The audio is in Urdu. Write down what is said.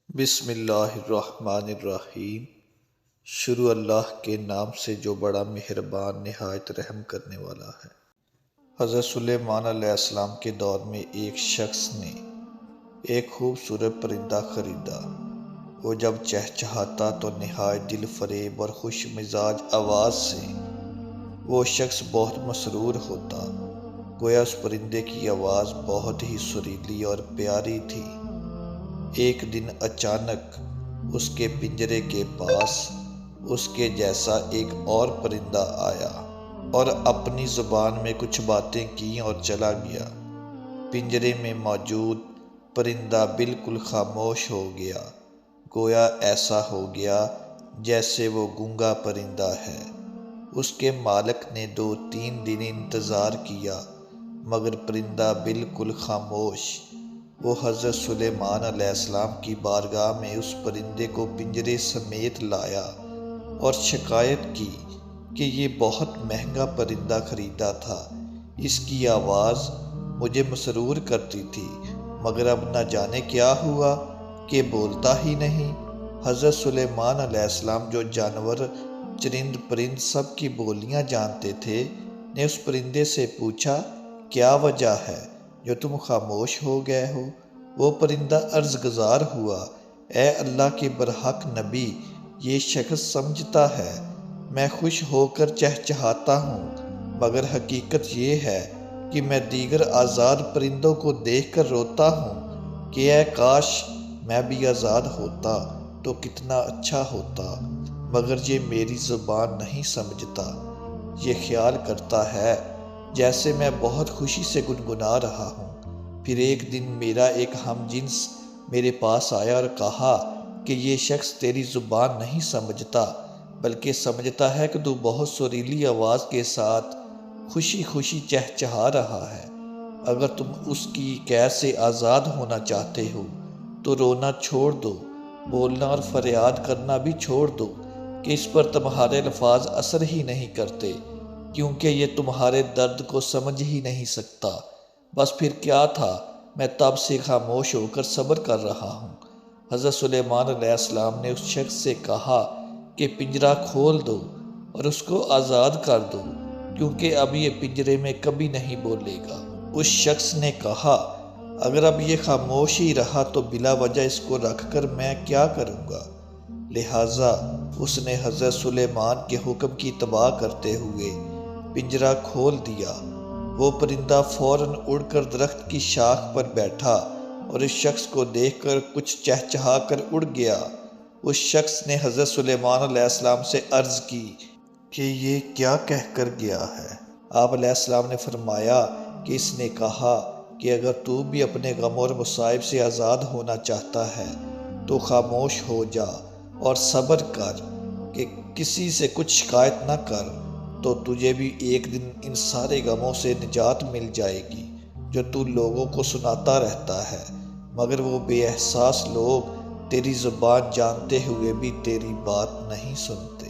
بسم اللہ الرحمن الرحیم۔ شروع اللہ کے نام سے جو بڑا مہربان نہایت رحم کرنے والا ہے۔ حضرت سلیمان علیہ السلام کے دور میں ایک شخص نے ایک خوبصورت پرندہ خریدا۔ وہ جب چہچہاتا تو نہایت دل فریب اور خوش مزاج آواز سے وہ شخص بہت مسرور ہوتا، گویا اس پرندے کی آواز بہت ہی سریلی اور پیاری تھی۔ ایک دن اچانک اس کے پنجرے کے پاس اس کے جیسا ایک اور پرندہ آیا اور اپنی زبان میں کچھ باتیں کیں اور چلا گیا۔ پنجرے میں موجود پرندہ بالکل خاموش ہو گیا، گویا ایسا ہو گیا جیسے وہ گونگا پرندہ ہے۔ اس کے مالک نے 2-3 دن انتظار کیا مگر پرندہ بالکل خاموش۔ وہ حضرت سلیمان علیہ السلام کی بارگاہ میں اس پرندے کو پنجرے سمیت لایا اور شکایت کی کہ یہ بہت مہنگا پرندہ خریدا تھا، اس کی آواز مجھے مسرور کرتی تھی مگر اب نہ جانے کیا ہوا کہ بولتا ہی نہیں۔ حضرت سلیمان علیہ السلام جو جانور، چرند پرند سب کی بولیاں جانتے تھے، نے اس پرندے سے پوچھا، کیا وجہ ہے جو تم خاموش ہو گئے ہو؟ وہ پرندہ عرض گزار ہوا، اے اللہ کے برحق نبی، یہ شخص سمجھتا ہے میں خوش ہو کر چہچہاتا ہوں مگر حقیقت یہ ہے کہ میں دیگر آزاد پرندوں کو دیکھ کر روتا ہوں کہ اے کاش میں بھی آزاد ہوتا تو کتنا اچھا ہوتا، مگر یہ میری زبان نہیں سمجھتا۔ یہ خیال کرتا ہے جیسے میں بہت خوشی سے گنگنا رہا ہوں۔ پھر ایک دن میرا ایک ہم جنس میرے پاس آیا اور کہا کہ یہ شخص تیری زبان نہیں سمجھتا بلکہ سمجھتا ہے کہ تو بہت سریلی آواز کے ساتھ خوشی خوشی چہچہا رہا ہے۔ اگر تم اس کی قید سے آزاد ہونا چاہتے ہو تو رونا چھوڑ دو، بولنا اور فریاد کرنا بھی چھوڑ دو کہ اس پر تمہارے الفاظ اثر ہی نہیں کرتے، کیونکہ یہ تمہارے درد کو سمجھ ہی نہیں سکتا۔ بس پھر کیا تھا، میں تب سے خاموش ہو کر صبر کر رہا ہوں۔ حضرت سلیمان علیہ السلام نے اس شخص سے کہا کہ پنجرہ کھول دو اور اس کو آزاد کر دو، کیونکہ اب یہ پنجرے میں کبھی نہیں بولے گا۔ اس شخص نے کہا، اگر اب یہ خاموش ہی رہا تو بلا وجہ اس کو رکھ کر میں کیا کروں گا؟ لہٰذا اس نے حضرت سلیمان کے حکم کی اتباع کرتے ہوئے پنجرہ کھول دیا۔ وہ پرندہ فوراً اڑ کر درخت کی شاخ پر بیٹھا اور اس شخص کو دیکھ کر کچھ چہچہا کر اڑ گیا۔ اس شخص نے حضرت سلیمان علیہ السلام سے عرض کی کہ یہ کیا کہہ کر گیا ہے؟ آپ علیہ السلام نے فرمایا کہ اس نے کہا کہ اگر تو بھی اپنے غم اور مصائب سے آزاد ہونا چاہتا ہے تو خاموش ہو جا اور صبر کر کہ کسی سے کچھ شکایت نہ کر، تو تجھے بھی ایک دن ان سارے غموں سے نجات مل جائے گی جو تو لوگوں کو سناتا رہتا ہے، مگر وہ بے احساس لوگ تیری زبان جانتے ہوئے بھی تیری بات نہیں سنتے۔